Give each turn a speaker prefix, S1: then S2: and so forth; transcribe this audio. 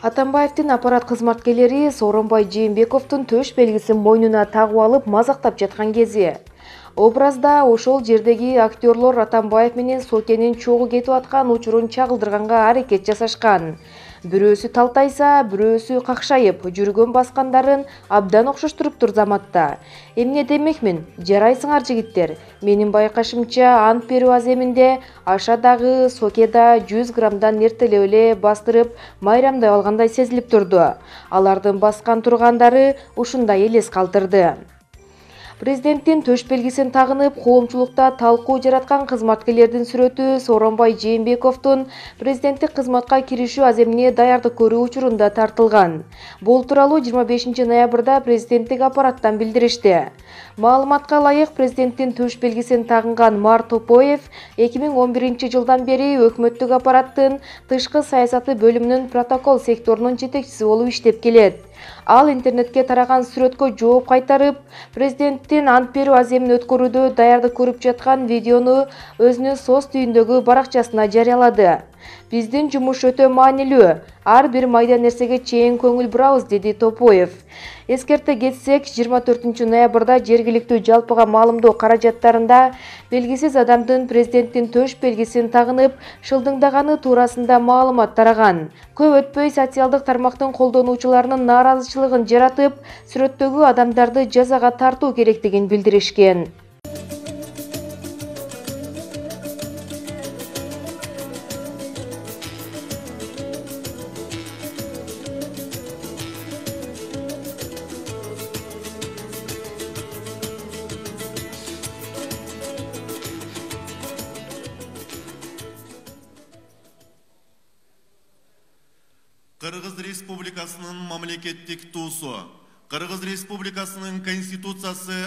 S1: Атамбаевдин аппарат кызматкерлери Сооронбай Жээнбековдун төш белгисин мойнуна тагып алып мазактап жаткан кези. Образда ошол жердеги актерлор Атамбаев менен Сокенин чогуу кетип аткан учурун чагылдырганга аракет жасашкан. Бирөөсү талтайса, бирөөсү какшайып, жүргөн баскандарын абдан окшоштуруптур заматта. Эмне демекмин? Жарайсыңар жигиттер. Менин байкашымча ант берүү аземинде аша дагы, Соке да 100 граммдан эртелеп эле бастырып, майрамдай алгандай сезилип турду. Алардын баскан тургандары ушундай элес калтырды. Президенттин төш белгисин тагынып, коомчулукта талкуу жараткан кызматкерлердин сүрөтү Сооронбай Жээнбековдун президенттик кызматка киришүү аземине даярдык көрүү учурунда тартылган. Бул тууралуу 25 ноябрда президенттик аппараттан билдиришти. Маалыматка ылайык, президенттин төш белгисин тагынган Мар Топоев 2011 жылдан бери өкмөттүк аппараттын тышкы саясаты бөлүмүнүн протокол секторунун жетекчиси болуп иштеп келет. Ал интернетке тараган сүрөткө жооп кайтарып, президенттин ант берүү аземин өткөрүүдө даярдык көрүп жаткан видеону өзүнүн соц түйүндөгү баракчасына жарыялады. Биздин жумуш өтө маанилүү, ар бир майда нерсеге чейин көңүл бурабыз, деди Топоев. Эскерте кетсек, 24 ноябрда жергиликтүү жалпыга маалымдоо каражаттарында белгисиз адамдын президенттин төш белгисин тагынып, шылдыңдаганы туурасында маалымат тараган. Көп өтпөй социалдык тармактын колдонуучуларынын нааразычылыгын жаратып, сүрөттөгү адамдарды жазага тартуу керектигин билдиришкен.
S2: Кыргыз Республикасынын мамлекеттик туусу, Кыргыз Республикасынын Конституциясы